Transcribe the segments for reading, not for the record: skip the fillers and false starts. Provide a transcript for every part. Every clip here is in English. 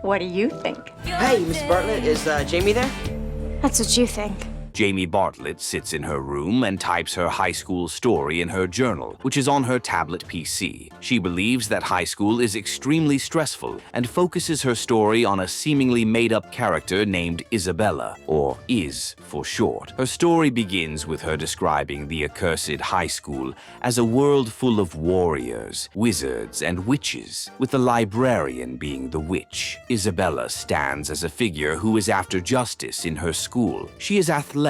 What do you think? Hey, Miss Bartlett, is Jamie there? That's what you think. Jamie Bartlett sits in her room and types her high school story in her journal, which is on her tablet PC. She believes that high school is extremely stressful and focuses her story on a seemingly made-up character named Isabella, or Iz for short. Her story begins with her describing the accursed high school as a world full of warriors, wizards, and witches, with the librarian being the witch. Isabella stands as a figure who is after justice in her school. She is athletic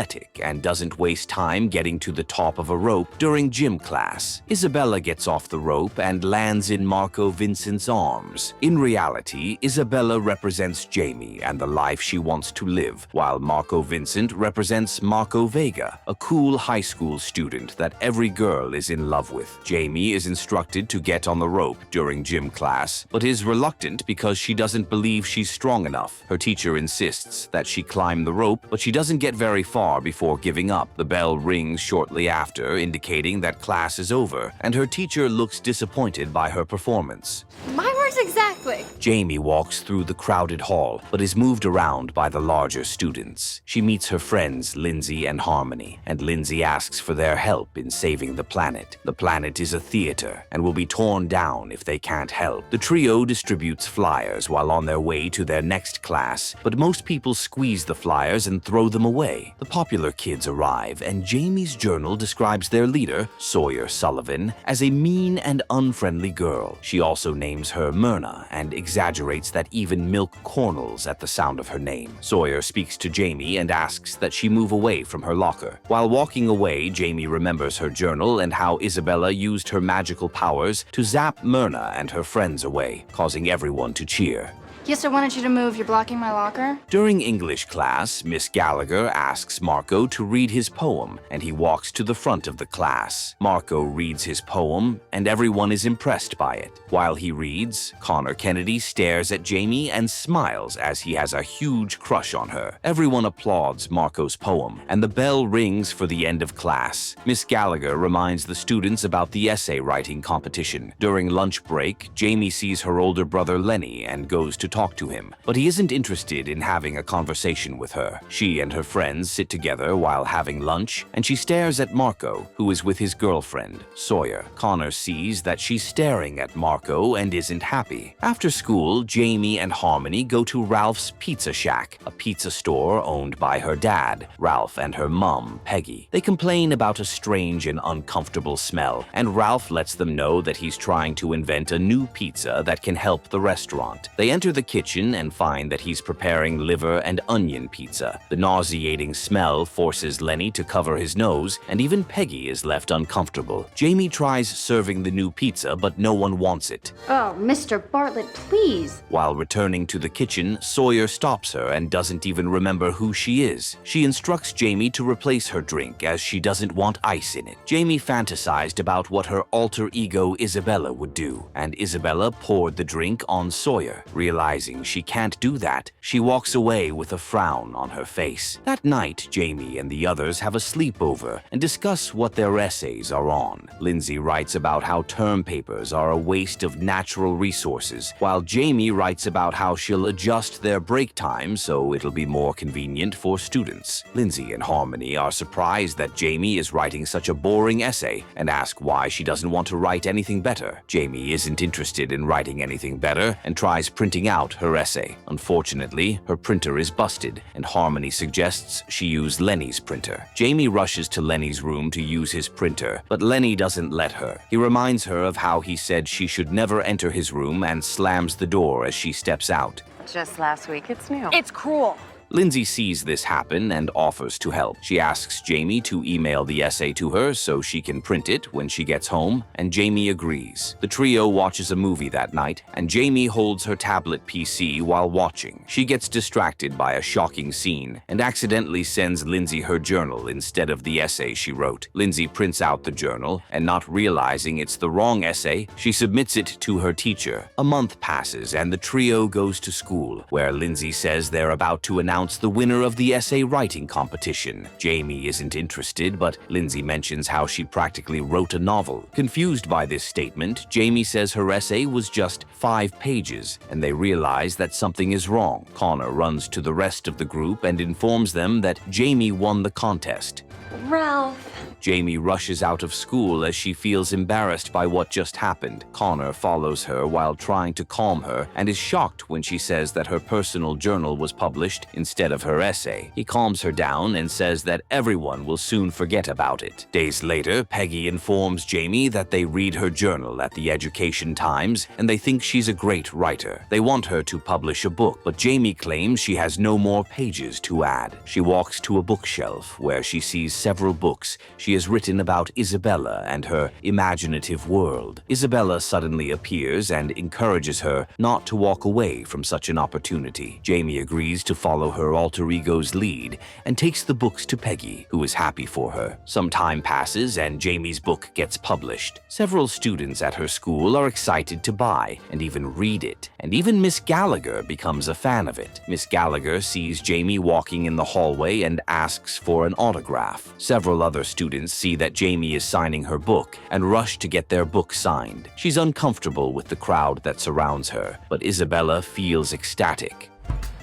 and doesn't waste time getting to the top of a rope during gym class. Isabella gets off the rope and lands in Marco Vincent's arms. In reality, Isabella represents Jamie and the life she wants to live, while Marco Vincent represents Marco Vega, a cool high school student that every girl is in love with. Jamie is instructed to get on the rope during gym class, but is reluctant because she doesn't believe she's strong enough. Her teacher insists that she climb the rope, but she doesn't get very far before giving up. The bell rings shortly after, indicating that class is over, and her teacher looks disappointed by her performance. My words exactly. Jamie walks through the crowded hall, but is moved around by the larger students. She meets her friends Lindsay and Harmony, and Lindsay asks for their help in saving the planet. The planet is a theater and will be torn down if they can't help. The trio distributes flyers while on their way to their next class, but most people squeeze the flyers and throw them away. The popular kids arrive, and Jamie's journal describes their leader, Sawyer Sullivan, as a mean and unfriendly girl. She also names her Myrna and exaggerates that even milk cornels at the sound of her name. Sawyer speaks to Jamie and asks that she move away from her locker. While walking away, Jamie remembers her journal and how Isabella used her magical powers to zap Myrna and her friends away, causing everyone to cheer. Yes, I wanted you to move. You're blocking my locker. During English class, Miss Gallagher asks Marco to read his poem, and he walks to the front of the class. Marco reads his poem, and everyone is impressed by it. While he reads, Connor Kennedy stares at Jamie and smiles as he has a huge crush on her. Everyone applauds Marco's poem, and the bell rings for the end of class. Miss Gallagher reminds the students about the essay writing competition. During lunch break, Jamie sees her older brother Lenny and goes to talk to him, but he isn't interested in having a conversation with her. She and her friends sit together while having lunch, and she stares at Marco, who is with his girlfriend, Sawyer. Connor sees that she's staring at Marco and isn't happy. After school, Jamie and Harmony go to Ralph's Pizza Shack, a pizza store owned by her dad, Ralph, and her mom, Peggy. They complain about a strange and uncomfortable smell, and Ralph lets them know that he's trying to invent a new pizza that can help the restaurant. They enter the kitchen and find that he's preparing liver and onion pizza. The nauseating smell forces Lenny to cover his nose, and even Peggy is left uncomfortable. Jamie tries serving the new pizza, but no one wants it. Oh, Mr. Bartlett, please. While returning to the kitchen, Sawyer stops her and doesn't even remember who she is. She instructs Jamie to replace her drink as she doesn't want ice in it. Jamie fantasized about what her alter ego Isabella would do, and Isabella poured the drink on Sawyer. Realizing she can't do that, she walks away with a frown on her face. That night, Jamie and the others have a sleepover and discuss what their essays are on. Lindsay writes about how term papers are a waste of natural resources, while Jamie writes about how she'll adjust their break time so it'll be more convenient for students. Lindsay and Harmony are surprised that Jamie is writing such a boring essay and ask why she doesn't want to write anything better. Jamie isn't interested in writing anything better and tries printing out her essay. Unfortunately, her printer is busted, and Harmony suggests she use Lenny's printer. Jamie rushes to Lenny's room to use his printer, but Lenny doesn't let her. He reminds her of how he said she should never enter his room and slams the door as she steps out. Just last week, it's new. It's cruel. Lindsay sees this happen and offers to help. She asks Jamie to email the essay to her so she can print it when she gets home, and Jamie agrees. The trio watches a movie that night, and Jamie holds her tablet PC while watching. She gets distracted by a shocking scene and accidentally sends Lindsay her journal instead of the essay she wrote. Lindsay prints out the journal, and not realizing it's the wrong essay, she submits it to her teacher. A month passes, and the trio goes to school, where Lindsay says they're about to announce announce the winner of the essay writing competition. Jamie isn't interested, but Lindsay mentions how she practically wrote a novel. Confused by this statement, Jamie says her essay was just 5 pages, and they realize that something is wrong. Connor runs to the rest of the group and informs them that Jamie won the contest. Ralph. Jamie rushes out of school as she feels embarrassed by what just happened. Connor follows her while trying to calm her and is shocked when she says that her personal journal was published instead of her essay. He calms her down and says that everyone will soon forget about it. Days later, Peggy informs Jamie that they read her journal at the Education Times and they think she's a great writer. They want her to publish a book, but Jamie claims she has no more pages to add. She walks to a bookshelf where she sees several books she has written about Isabella and her imaginative world. Isabella suddenly appears and encourages her not to walk away from such an opportunity. Jamie agrees to follow her alter ego's lead and takes the books to Peggy, who is happy for her. Some time passes and Jamie's book gets published. Several students at her school are excited to buy and even read it, and even Miss Gallagher becomes a fan of it. Miss Gallagher sees Jamie walking in the hallway and asks for an autograph. Several other students see that Jamie is signing her book and rush to get their book signed. She's uncomfortable with the crowd that surrounds her, but Isabella feels ecstatic.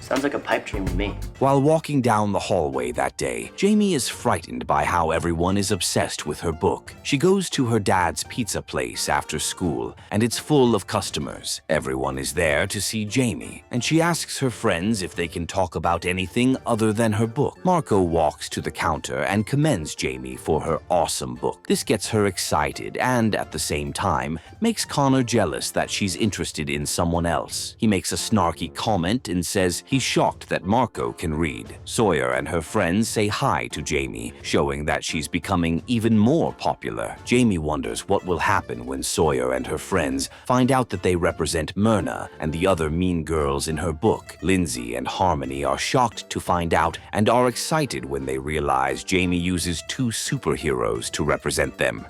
Sounds like a pipe dream to me. While walking down the hallway that day, Jamie is frightened by how everyone is obsessed with her book. She goes to her dad's pizza place after school, and it's full of customers. Everyone is there to see Jamie, and she asks her friends if they can talk about anything other than her book. Marco walks to the counter and commends Jamie for her awesome book. This gets her excited and, at the same time, makes Connor jealous that she's interested in someone else. He makes a snarky comment and says he's shocked that Marco can read. Sawyer and her friends say hi to Jamie, showing that she's becoming even more popular. Jamie wonders what will happen when Sawyer and her friends find out that they represent Myrna and the other mean girls in her book. Lindsay and Harmony are shocked to find out and are excited when they realize Jamie uses 2 superheroes to represent them.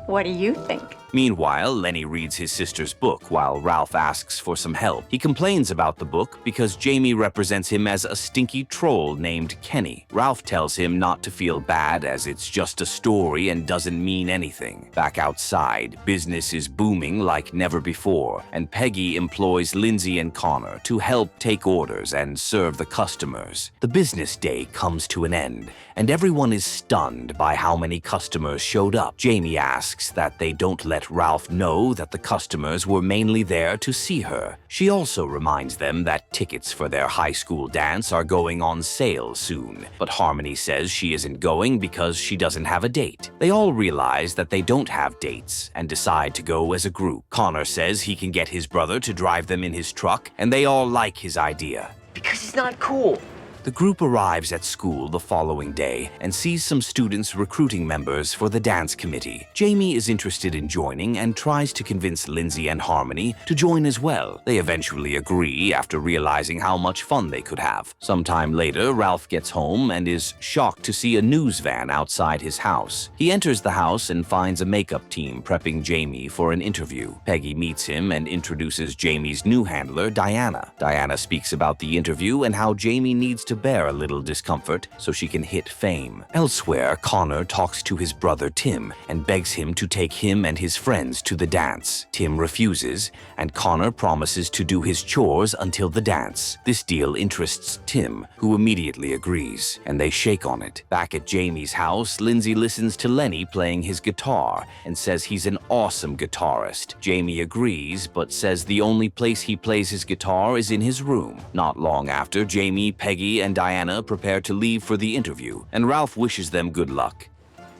What do you think? Meanwhile, Lenny reads his sister's book while Ralph asks for some help. He complains about the book because Jamie represents him as a stinky troll named Kenny. Ralph tells him not to feel bad as it's just a story and doesn't mean anything. Back outside, business is booming like never before, and Peggy employs Lindsay and Connor to help take orders and serve the customers. The business day comes to an end, and everyone is stunned by how many customers showed up. Jamie asks that they don't let Ralph know that the customers were mainly there to see her. She also reminds them that tickets for their high school dance are going on sale soon, but Harmony says she isn't going because she doesn't have a date. They all realize that they don't have dates and decide to go as a group. Connor says he can get his brother to drive them in his truck, and they all like his idea. Because he's not cool. The group arrives at school the following day and sees some students recruiting members for the dance committee. Jamie is interested in joining and tries to convince Lindsay and Harmony to join as well. They eventually agree after realizing how much fun they could have. Sometime later, Ralph gets home and is shocked to see a news van outside his house. He enters the house and finds a makeup team prepping Jamie for an interview. Peggy meets him and introduces Jamie's new handler, Diana. Diana speaks about the interview and how Jamie needs to bear a little discomfort so she can hit fame. Elsewhere, Connor talks to his brother Tim and begs him to take him and his friends to the dance. Tim refuses, and Connor promises to do his chores until the dance. This deal interests Tim, who immediately agrees, and they shake on it. Back at Jamie's house, Lindsay listens to Lenny playing his guitar and says he's an awesome guitarist. Jamie agrees, but says the only place he plays his guitar is in his room. Not long after, Jamie, Peggy, and Diana prepare to leave for the interview, and Ralph wishes them good luck.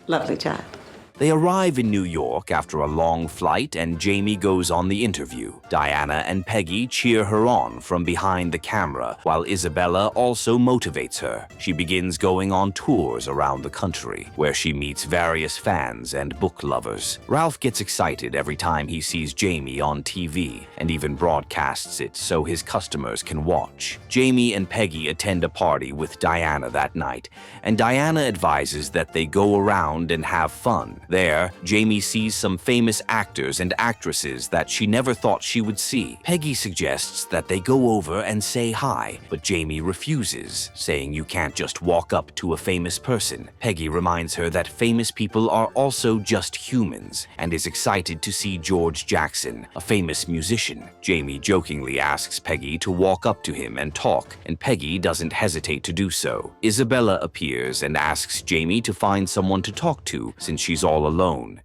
Lovely child. They arrive in New York after a long flight, and Jamie goes on the interview. Diana and Peggy cheer her on from behind the camera, while Isabella also motivates her. She begins going on tours around the country, where she meets various fans and book lovers. Ralph gets excited every time he sees Jamie on TV, and even broadcasts it so his customers can watch. Jamie and Peggy attend a party with Diana that night, and Diana advises that they go around and have fun. There, Jamie sees some famous actors and actresses that she never thought she would see. Peggy suggests that they go over and say hi, but Jamie refuses, saying you can't just walk up to a famous person. Peggy reminds her that famous people are also just humans and is excited to see George Jackson, a famous musician. Jamie jokingly asks Peggy to walk up to him and talk, and Peggy doesn't hesitate to do so. Isabella appears and asks Jamie to find someone to talk to since she's all alone.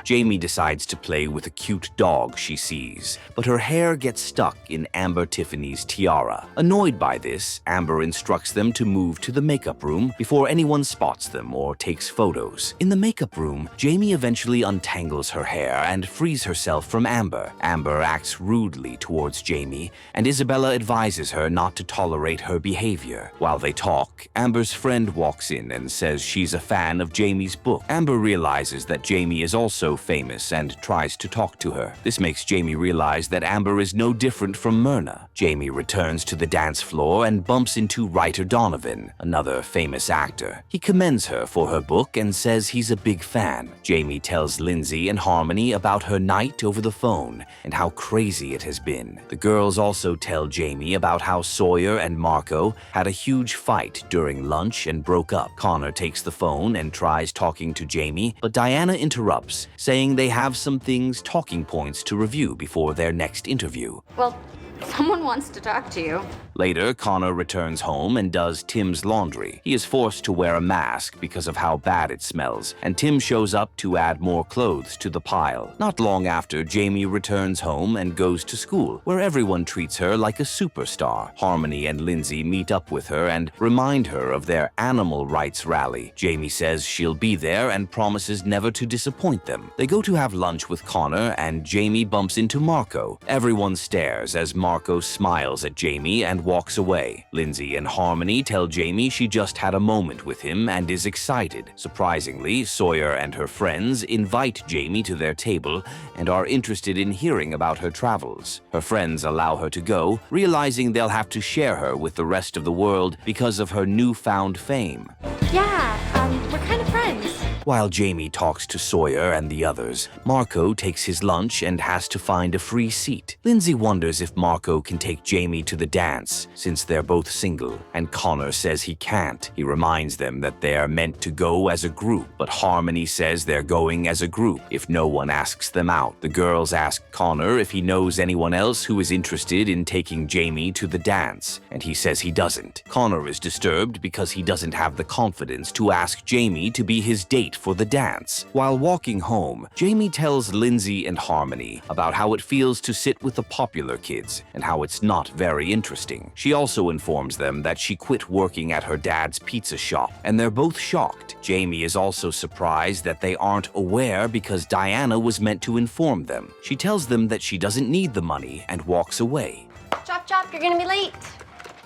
Jamie decides to play with a cute dog she sees, but her hair gets stuck in Amber Tiffany's tiara. Annoyed by this, Amber instructs them to move to the makeup room before anyone spots them or takes photos. In the makeup room, Jamie eventually untangles her hair and frees herself from Amber. Amber acts rudely towards Jamie, and Isabella advises her not to tolerate her behavior. While they talk, Amber's friend walks in and says she's a fan of Jamie's book. Amber realizes that Jamie is also famous and tries to talk to her. This makes Jamie realize that Amber is no different from Myrna. Jamie returns to the dance floor and bumps into writer Donovan, another famous actor. He commends her for her book and says he's a big fan. Jamie tells Lindsay and Harmony about her night over the phone and how crazy it has been. The girls also tell Jamie about how Sawyer and Marco had a huge fight during lunch and broke up. Connor takes the phone and tries talking to Jamie, but Diana interrupts, saying they have some talking points to review before their next interview. Well, someone wants to talk to you. Later, Connor returns home and does Tim's laundry. He is forced to wear a mask because of how bad it smells, and Tim shows up to add more clothes to the pile. Not long after, Jamie returns home and goes to school, where everyone treats her like a superstar. Harmony and Lindsay meet up with her and remind her of their animal rights rally. Jamie says she'll be there and promises never to disappoint them. They go to have lunch with Connor, and Jamie bumps into Marco. Everyone stares as Marco smiles at Jamie and walks away. Lindsay and Harmony tell Jamie she just had a moment with him and is excited. Surprisingly, Sawyer and her friends invite Jamie to their table and are interested in hearing about her travels. Her friends allow her to go, realizing they'll have to share her with the rest of the world because of her newfound fame. Yeah, we're kind of friends. While Jamie talks to Sawyer and the others, Marco takes his lunch and has to find a free seat. Lindsay wonders if Marco can take Jamie to the dance, since they're both single, and Connor says he can't. He reminds them that they are meant to go as a group, but Harmony says they're going as a group if no one asks them out. The girls ask Connor if he knows anyone else who is interested in taking Jamie to the dance, and he says he doesn't. Connor is disturbed because he doesn't have the confidence to ask Jamie to be his date for the dance. While walking home, Jamie tells Lindsay and Harmony about how it feels to sit with the popular kids and how it's not very interesting. She also informs them that she quit working at her dad's pizza shop, and they're both shocked. Jamie is also surprised that they aren't aware because Diana was meant to inform them. She tells them that she doesn't need the money and walks away. Chop, chop, you're gonna be late.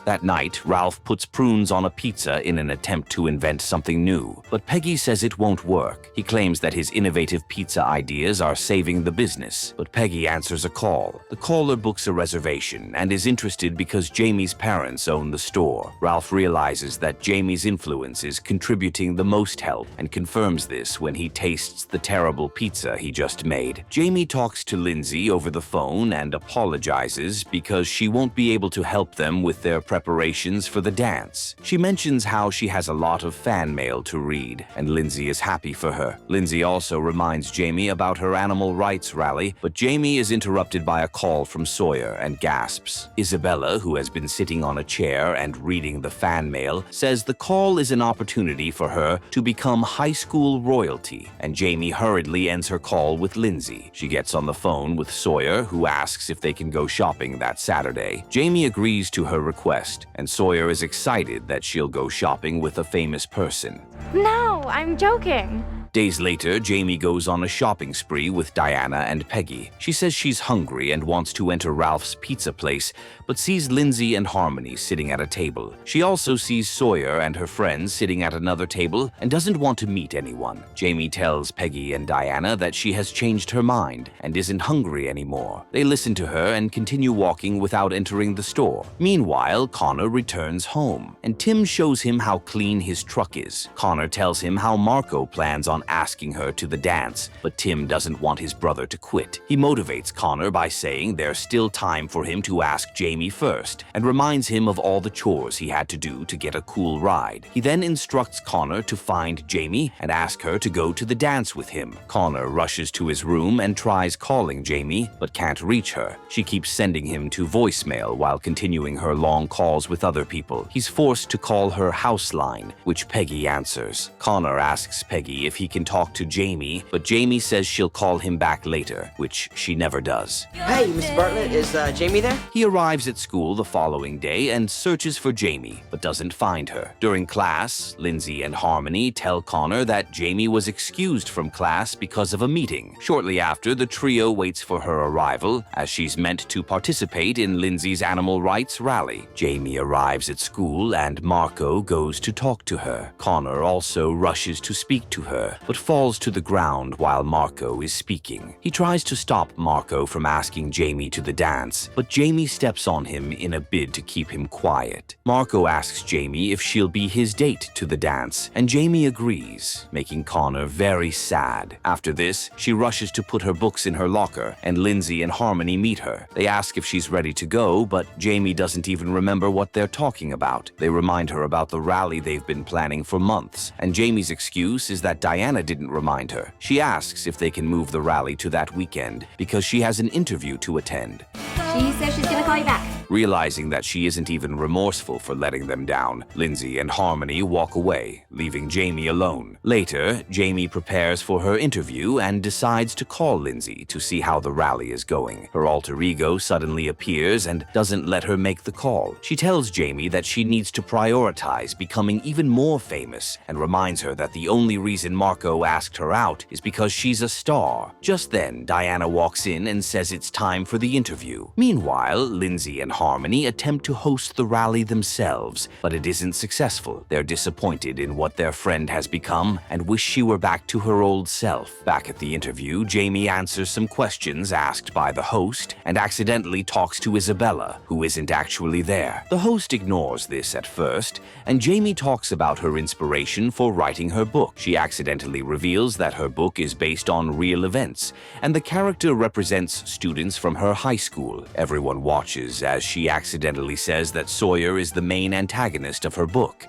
That night, Ralph puts prunes on a pizza in an attempt to invent something new, but Peggy says it won't work. He claims that his innovative pizza ideas are saving the business, but Peggy answers a call. The caller books a reservation and is interested because Jamie's parents own the store. Ralph realizes that Jamie's influence is contributing the most help and confirms this when he tastes the terrible pizza he just made. Jamie talks to Lindsay over the phone and apologizes because she won't be able to help them with their preparations for the dance. She mentions how she has a lot of fan mail to read, and Lindsay is happy for her. Lindsay also reminds Jamie about her animal rights rally, but Jamie is interrupted by a call from Sawyer and gasps. Isabella, who has been sitting on a chair and reading the fan mail, says the call is an opportunity for her to become high school royalty, and Jamie hurriedly ends her call with Lindsay. She gets on the phone with Sawyer, who asks if they can go shopping that Saturday. Jamie agrees to her request, and Sawyer is excited that she'll go shopping with a famous person. No, I'm joking. Days later, Jamie goes on a shopping spree with Diana and Peggy. She says she's hungry and wants to enter Ralph's pizza place, but sees Lindsay and Harmony sitting at a table. She also sees Sawyer and her friends sitting at another table and doesn't want to meet anyone. Jamie tells Peggy and Diana that she has changed her mind and isn't hungry anymore. They listen to her and continue walking without entering the store. Meanwhile, Connor returns home, and Tim shows him how clean his truck is. Connor tells him how Marco plans on asking her to the dance, but Tim doesn't want his brother to quit. He motivates Connor by saying there's still time for him to ask Jamie first, and reminds him of all the chores he had to do to get a cool ride. He then instructs Connor to find Jamie and ask her to go to the dance with him. Connor rushes to his room and tries calling Jamie, but can't reach her. She keeps sending him to voicemail while continuing her long calls with other people. He's forced to call her house line, which Peggy answers. Connor asks Peggy if he can talk to Jamie, but Jamie says she'll call him back later, which she never does. Hey, Mr. Bartlett, is Jamie there? He arrives at school the following day and searches for Jamie, but doesn't find her. During class, Lindsay and Harmony tell Connor that Jamie was excused from class because of a meeting. Shortly after, the trio waits for her arrival, as she's meant to participate in Lindsay's animal rights rally. Jamie arrives at school and Marco goes to talk to her. Connor also rushes to speak to her, but falls to the ground while Marco is speaking. He tries to stop Marco from asking Jamie to the dance, but Jamie steps on him in a bid to keep him quiet. Marco asks Jamie if she'll be his date to the dance, and Jamie agrees, making Connor very sad. After this, she rushes to put her books in her locker, and Lindsay and Harmony meet her. They ask if she's ready to go, but Jamie doesn't even remember what they're talking about. They remind her about the rally they've been planning for months, and Jamie's excuse is that Diana didn't remind her. She asks if they can move the rally to that weekend because she has an interview to attend. She says she's gonna call you back. Realizing that she isn't even remorseful for letting them down, Lindsay and Harmony walk away, leaving Jamie alone. Later, Jamie prepares for her interview and decides to call Lindsay to see how the rally is going. Her alter ego suddenly appears and doesn't let her make the call. She tells Jamie that she needs to prioritize becoming even more famous and reminds her that the only reason Marco asked her out is because she's a star. Just then, Diana walks in and says it's time for the interview. Meanwhile, Lindsay and Harmony attempt to host the rally themselves, but it isn't successful. They're disappointed in what their friend has become and wish she were back to her old self. Back at the interview, Jamie answers some questions asked by the host and accidentally talks to Isabella, who isn't actually there. The host ignores this at first, and Jamie talks about her inspiration for writing her book. She accidentally reveals that her book is based on real events, and the character represents students from her high school. Everyone watches as she accidentally says that Sawyer is the main antagonist of her book.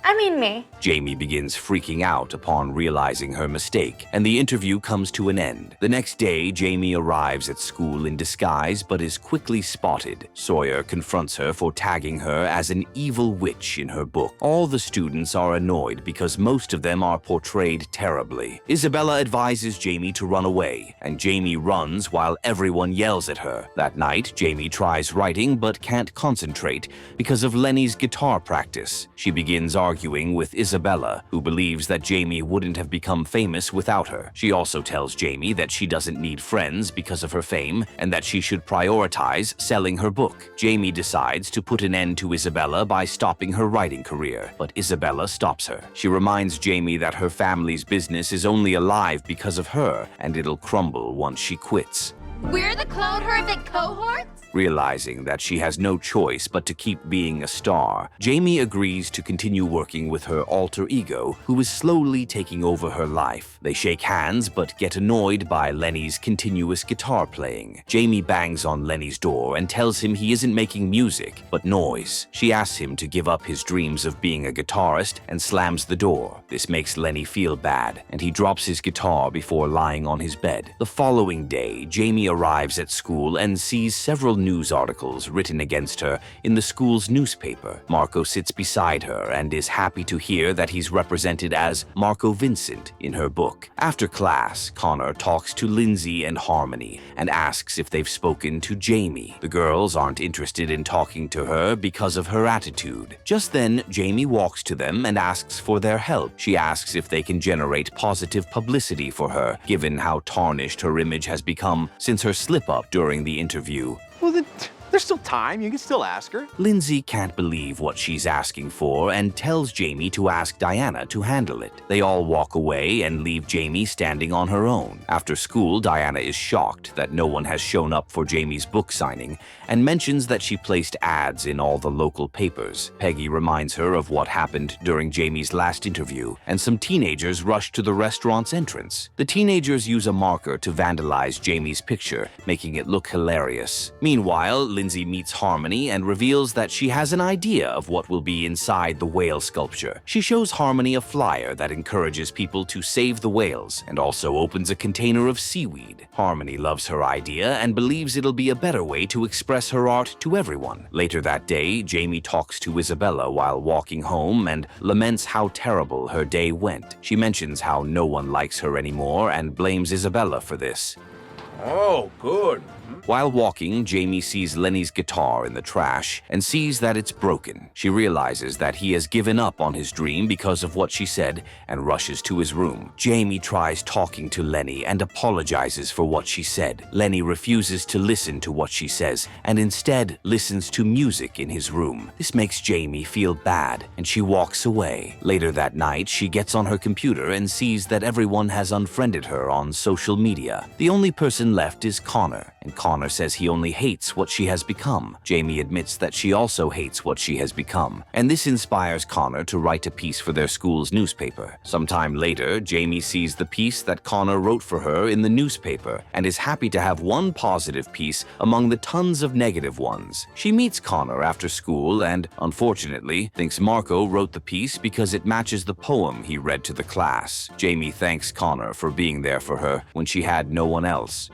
I mean me. Jamie begins freaking out upon realizing her mistake, and the interview comes to an end. The next day, Jamie arrives at school in disguise but is quickly spotted. Sawyer confronts her for tagging her as an evil witch in her book. All the students are annoyed because most of them are portrayed terribly. Isabella advises Jamie to run away, and Jamie runs while everyone yells at her. That night, Jamie tries writing but can't concentrate because of Lenny's guitar practice. She begins arguing with Isabella, who believes that Jamie wouldn't have become famous without her. She also tells Jamie that she doesn't need friends because of her fame and that she should prioritize selling her book. Jamie decides to put an end to Isabella by stopping her writing career, but Isabella stops her. She reminds Jamie that her family's business is only alive because of her, and it'll crumble once she quits. We're the Clone Horrific cohorts? Realizing that she has no choice but to keep being a star, Jamie agrees to continue working with her alter ego, who is slowly taking over her life. They shake hands but get annoyed by Lenny's continuous guitar playing. Jamie bangs on Lenny's door and tells him he isn't making music, but noise. She asks him to give up his dreams of being a guitarist and slams the door. This makes Lenny feel bad, and he drops his guitar before lying on his bed. The following day, Jamie arrives at school and sees several news articles written against her in the school's newspaper. Marco sits beside her and is happy to hear that he's represented as Marco Vincent in her book. After class, Connor talks to Lindsay and Harmony and asks if they've spoken to Jamie. The girls aren't interested in talking to her because of her attitude. Just then, Jamie walks to them and asks for their help. She asks if they can generate positive publicity for her, given how tarnished her image has become since her slip-up during the interview. Well, then, there's still time. You can still ask her. Lindsay can't believe what she's asking for and tells Jamie to ask Diana to handle it. They all walk away and leave Jamie standing on her own. After school, Diana is shocked that no one has shown up for Jamie's book signing and mentions that she placed ads in all the local papers. Peggy reminds her of what happened during Jamie's last interview, and some teenagers rush to the restaurant's entrance. The teenagers use a marker to vandalize Jamie's picture, making it look hilarious. Meanwhile, Lindsay meets Harmony and reveals that she has an idea of what will be inside the whale sculpture. She shows Harmony a flyer that encourages people to save the whales and also opens a container of seaweed. Harmony loves her idea and believes it'll be a better way to express her art to everyone. Later that day, Jamie talks to Isabella while walking home and laments how terrible her day went. She mentions how no one likes her anymore and blames Isabella for this. Oh, good. While walking, Jamie sees Lenny's guitar in the trash and sees that it's broken. She realizes that he has given up on his dream because of what she said and rushes to his room. Jamie tries talking to Lenny and apologizes for what she said. Lenny refuses to listen to what she says and instead listens to music in his room. This makes Jamie feel bad and she walks away. Later that night, she gets on her computer and sees that everyone has unfriended her on social media. The only person left is Connor, and Connor says he only hates what she has become. Jamie admits that she also hates what she has become, and this inspires Connor to write a piece for their school's newspaper. Sometime later, Jamie sees the piece that Connor wrote for her in the newspaper and is happy to have one positive piece among the tons of negative ones. She meets Connor after school and, unfortunately, thinks Marco wrote the piece because it matches the poem he read to the class. Jamie thanks Connor for being there for her when she had no one else.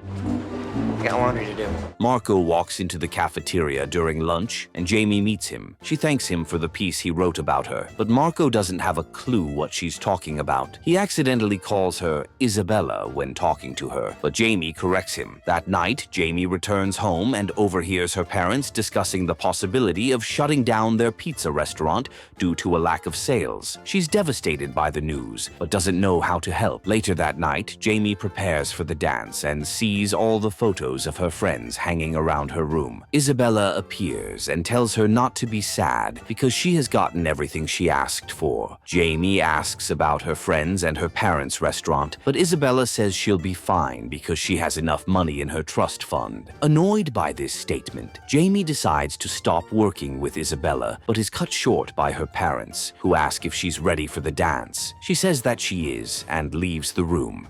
Got laundry to do. Marco walks into the cafeteria during lunch, and Jamie meets him. She thanks him for the piece he wrote about her, but Marco doesn't have a clue what she's talking about. He accidentally calls her Isabella when talking to her, but Jamie corrects him. That night, Jamie returns home and overhears her parents discussing the possibility of shutting down their pizza restaurant due to a lack of sales. She's devastated by the news, but doesn't know how to help. Later that night, Jamie prepares for the dance and sees all the photos of her friends hanging around her room. Isabella appears and tells her not to be sad because she has gotten everything she asked for. Jamie asks about her friends and her parents' restaurant, but Isabella says she'll be fine because she has enough money in her trust fund. Annoyed by this statement, Jamie decides to stop working with Isabella, but is cut short by her parents, who ask if she's ready for the dance. She says that she is and leaves the room.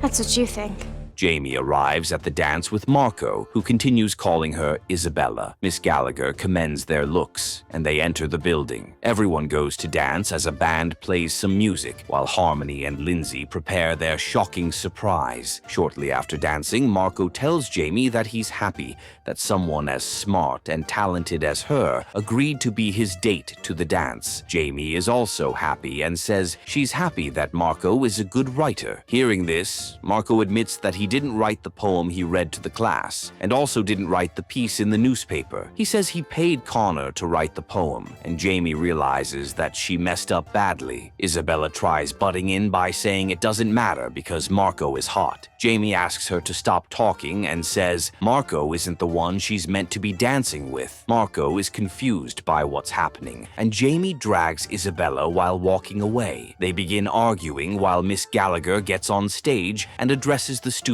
That's what you think. Jamie arrives at the dance with Marco, who continues calling her Isabella. Miss Gallagher commends their looks, and they enter the building. Everyone goes to dance as a band plays some music, while Harmony and Lindsay prepare their shocking surprise. Shortly after dancing, Marco tells Jamie that he's happy that someone as smart and talented as her agreed to be his date to the dance. Jamie is also happy and says she's happy that Marco is a good writer. Hearing this, Marco admits that he didn't write the poem he read to the class, and also didn't write the piece in the newspaper. He says he paid Connor to write the poem, and Jamie realizes that she messed up badly. Isabella tries butting in by saying it doesn't matter because Marco is hot. Jamie asks her to stop talking and says Marco isn't the one she's meant to be dancing with. Marco is confused by what's happening, and Jamie drags Isabella while walking away. They begin arguing while Miss Gallagher gets on stage and addresses the students.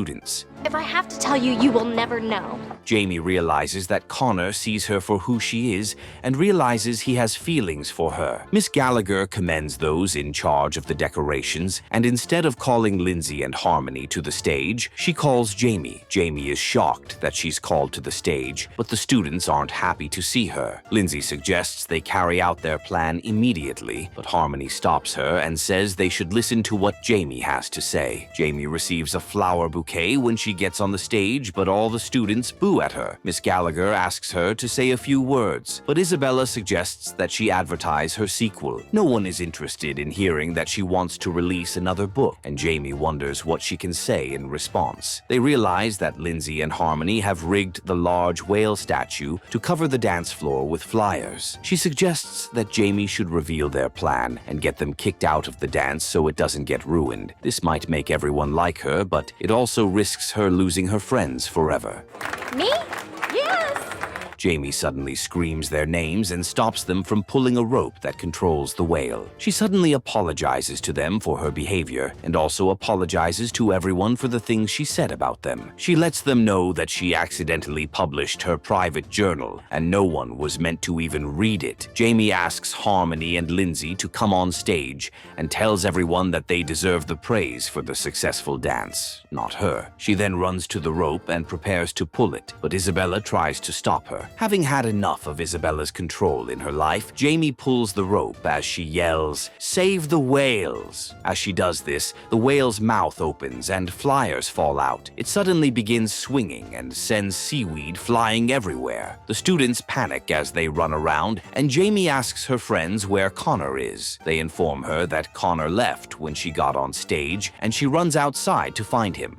If I have to tell you, you will never know. Jamie realizes that Connor sees her for who she is and realizes he has feelings for her. Miss Gallagher commends those in charge of the decorations, and instead of calling Lindsay and Harmony to the stage, she calls Jamie. Jamie is shocked that she's called to the stage, but the students aren't happy to see her. Lindsay suggests they carry out their plan immediately, but Harmony stops her and says they should listen to what Jamie has to say. Jamie receives a flower bouquet okay when she gets on the stage, but all the students boo at her. Miss Gallagher asks her to say a few words, but Isabella suggests that she advertise her sequel. No one is interested in hearing that she wants to release another book, and Jamie wonders what she can say in response. They realize that Lindsay and Harmony have rigged the large whale statue to cover the dance floor with flyers. She suggests that Jamie should reveal their plan and get them kicked out of the dance so it doesn't get ruined. This might make everyone like her, but it also risks her losing her friends forever. Me? Yes! Jamie suddenly screams their names and stops them from pulling a rope that controls the whale. She suddenly apologizes to them for her behavior and also apologizes to everyone for the things she said about them. She lets them know that she accidentally published her private journal and no one was meant to even read it. Jamie asks Harmony and Lindsay to come on stage and tells everyone that they deserve the praise for the successful dance, not her. She then runs to the rope and prepares to pull it, but Isabella tries to stop her. Having had enough of Isabella's control in her life, Jamie pulls the rope as she yells, "Save the whales!" As she does this, the whale's mouth opens and flyers fall out. It suddenly begins swinging and sends seaweed flying everywhere. The students panic as they run around, and Jamie asks her friends where Connor is. They inform her that Connor left when she got on stage, and she runs outside to find him.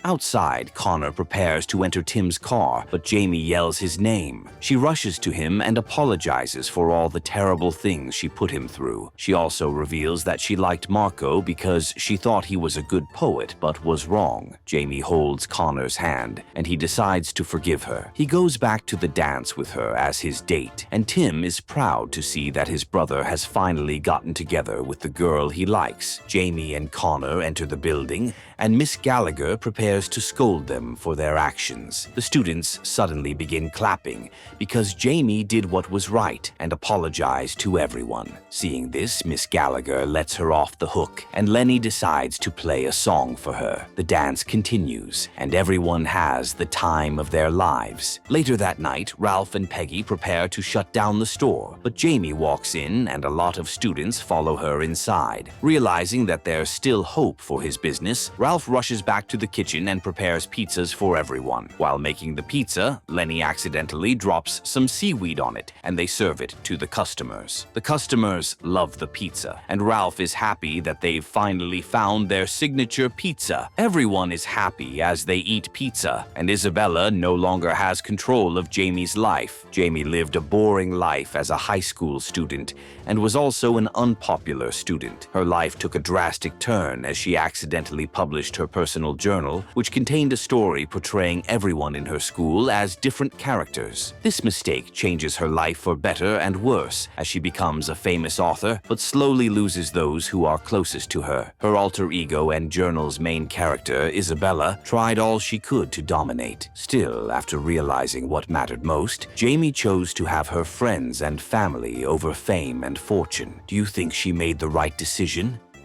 Outside, Connor prepares to enter Tim's car, but Jamie yells his name. She rushes to him and apologizes for all the terrible things she put him through. She also reveals that she liked Marco because she thought he was a good poet, but was wrong. Jamie holds Connor's hand, and he decides to forgive her. He goes back to the dance with her as his date, and Tim is proud to see that his brother has finally gotten together with the girl he likes. Jamie and Connor enter the building, and Miss Gallagher prepares to scold them for their actions. The students suddenly begin clapping because Jamie did what was right and apologized to everyone. Seeing this, Miss Gallagher lets her off the hook, and Lenny decides to play a song for her. The dance continues, and everyone has the time of their lives. Later that night, Ralph and Peggy prepare to shut down the store, but Jamie walks in and a lot of students follow her inside. Realizing that there's still hope for his business, Ralph rushes back to the kitchen and prepares pizzas for everyone. While making the pizza, Lenny accidentally drops some seaweed on it, and they serve it to the customers. The customers love the pizza, and Ralph is happy that they've finally found their signature pizza. Everyone is happy as they eat pizza, and Isabella no longer has control of Jamie's life. Jamie lived a boring life as a high school student and was also an unpopular student. Her life took a drastic turn as she accidentally published her personal journal, which contained a story portraying everyone in her school as different characters. This mistake changes her life for better and worse as she becomes a famous author, but slowly loses those who are closest to her. Her alter ego and journal's main character, Isabella, tried all she could to dominate. Still, after realizing what mattered most, Jamie chose to have her friends and family over fame and fortune. Do you think she made the right decision?